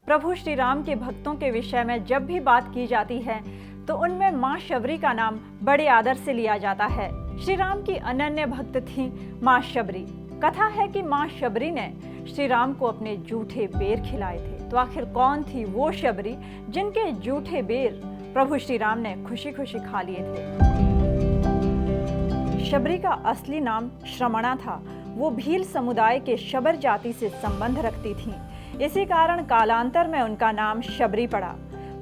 प्रभु श्री राम के भक्तों के विषय में जब भी बात की जाती है तो उनमें माँ शबरी का नाम बड़े आदर से लिया जाता है। श्री राम की अनन्य भक्त थी माँ शबरी। कथा है कि माँ शबरी ने श्री राम को अपने जूठे बेर खिलाए थे। तो आखिर कौन थी वो शबरी जिनके जूठे बेर प्रभु श्री राम ने खुशी खुशी खा लिए थे? शबरी का असली नाम श्रमणा था। वो भील समुदाय के शबर जाति से संबंध रखती थीं। इसी कारण कालांतर में उनका नाम शबरी पड़ा।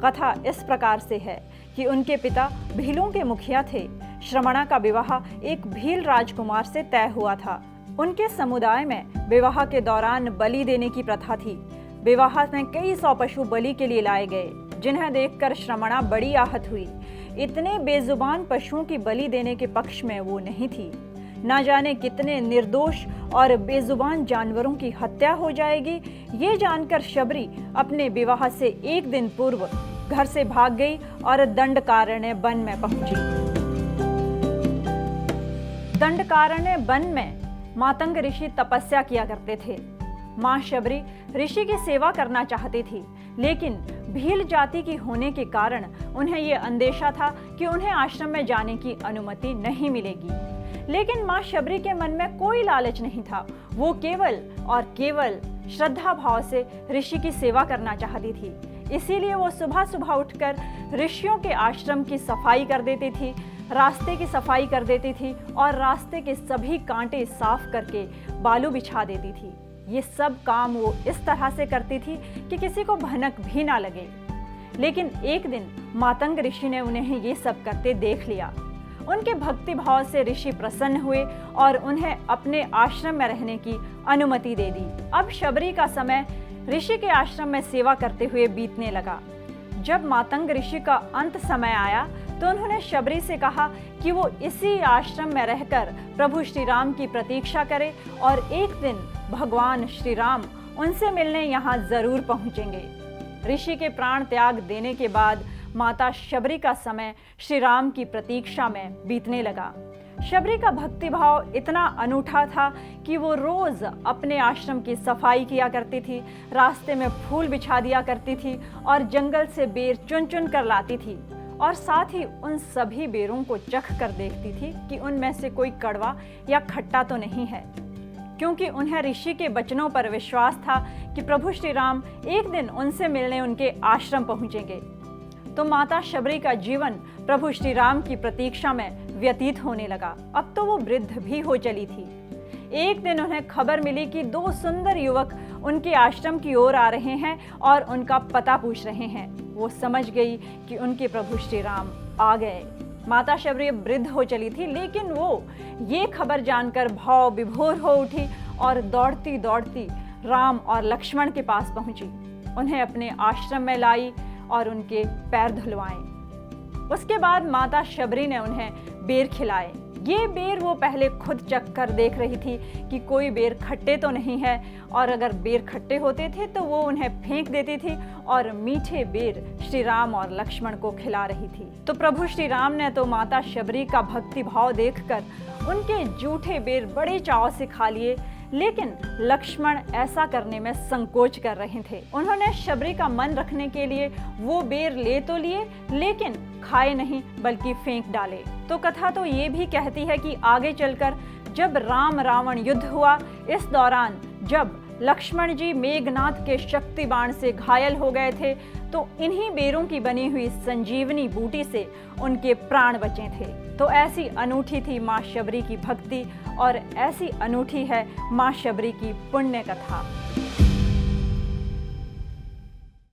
कथा इस प्रकार से है कि उनके पिता भीलों के मुखिया थे। श्रमणा का विवाह एक भील राजकुमार से तय हुआ था। उनके समुदाय में विवाह के दौरान बलि देने की प्रथा थी। विवाह में कई 100 पशु बलि के लिए लाए गए, जिन्हें देखकर श्रमणा बड़ी आहत हुई। इतने बेजुबान पशुओं की बलि देने के पक्ष में वो नहीं थी। न जाने कितने निर्दोष और बेजुबान जानवरों की हत्या हो जाएगी, ये जानकर शबरी अपने विवाह से एक दिन पूर्व घर से भाग गई और दंडकारण्य वन में पहुंची। दंडकारण्य वन में मातंग ऋषि तपस्या किया करते थे। माँ शबरी ऋषि की सेवा करना चाहती थी, लेकिन भील जाति की होने के कारण उन्हें यह अंदेशा था कि उन्हें आश्रम में जाने की अनुमति नहीं मिलेगी। लेकिन माँ शबरी के मन में कोई लालच नहीं था। वो केवल और केवल श्रद्धा भाव से ऋषि की सेवा करना चाहती थी। इसीलिए वो सुबह सुबह उठकर ऋषियों के आश्रम की सफाई कर देती थी, रास्ते की सफाई कर देती थी और रास्ते के सभी कांटे साफ करके बालू बिछा देती थी। ये सब काम वो इस तरह से करती थी कि किसी को भनक भी ना लगे। लेकिन एक दिन मातंग ऋषि ने उन्हें ये सब करते देख लिया। उनके भक्ति भाव से ऋषि प्रसन्न हुए और उन्हें अपने आश्रम में रहने की अनुमति दे दी। अब शबरी का समय ऋषि के आश्रम में सेवा करते हुए बीतने लगा। जब मातंग ऋषि का अंत समय आया तो उन्होंने शबरी से कहा कि वो इसी आश्रम में रहकर प्रभु श्री राम की प्रतीक्षा करे और एक दिन भगवान श्री राम उनसे मिलने यहाँ जरूर पहुँचेंगे। ऋषि के प्राण त्याग देने के बाद माता शबरी का समय श्री राम की प्रतीक्षा में बीतने लगा। शबरी का भक्ति भाव इतना अनूठा था कि वो रोज अपने आश्रम की सफाई किया करती थी, रास्ते में फूल बिछा दिया करती थी और जंगल से बेर चुन चुन कर लाती थी और साथ ही उन सभी बेरों को चख कर देखती थी कि उनमें से कोई कड़वा या खट्टा तो नहीं है, क्योंकि उन्हें ऋषि के वचनों पर विश्वास था कि प्रभु श्री राम एक दिन उनसे मिलने उनके आश्रम पहुंचेंगे। तो माता शबरी का जीवन प्रभु श्री राम की प्रतीक्षा में व्यतीत होने लगा। अब तो वो वृद्ध भी हो चली थी। एक दिन उन्हें खबर मिली कि 2 सुंदर युवक उनके आश्रम की ओर आ रहे हैं और उनका पता पूछ रहे हैं। वो समझ गई कि उनके प्रभु श्री राम आ गए। माता शबरी वृद्ध हो चली थी, लेकिन वो ये खबर जानकर भाव विभोर हो उठी और दौड़ती दौड़ती राम और लक्ष्मण के पास पहुंची। उन्हें अपने आश्रम में लाई और उनके पैर धुलवाए। उसके बाद माता शबरी ने उन्हें बेर खिलाए। ये बेर वो पहले खुद चख कर देख रही थी कि कोई बेर खट्टे तो नहीं है, और अगर बेर खट्टे होते थे तो वो उन्हें फेंक देती थी और मीठे बेर श्री राम और लक्ष्मण को खिला रही थी। तो प्रभु श्री राम ने तो माता शबरी का भक्ति भाव देखकर उनके जूठे बेर बड़े चाव से खा लिए, लेकिन लक्ष्मण ऐसा करने में संकोच कर रहे थे। उन्होंने शबरी का मन रखने के लिए वो बेर ले तो लिए, लेकिन खाए नहीं बल्कि फेंक डाले। तो कथा तो ये भी कहती है कि आगे चलकर जब राम रावण युद्ध हुआ, इस दौरान जब लक्ष्मण जी मेघनाथ के शक्ति बाण से घायल हो गए थे, तो इन्हीं बेरों की बनी हुई संजीवनी बूटी से उनके प्राण बचे थे। तो ऐसी अनूठी थी माँ शबरी की भक्ति और ऐसी अनूठी है माँ शबरी की पुण्य कथा।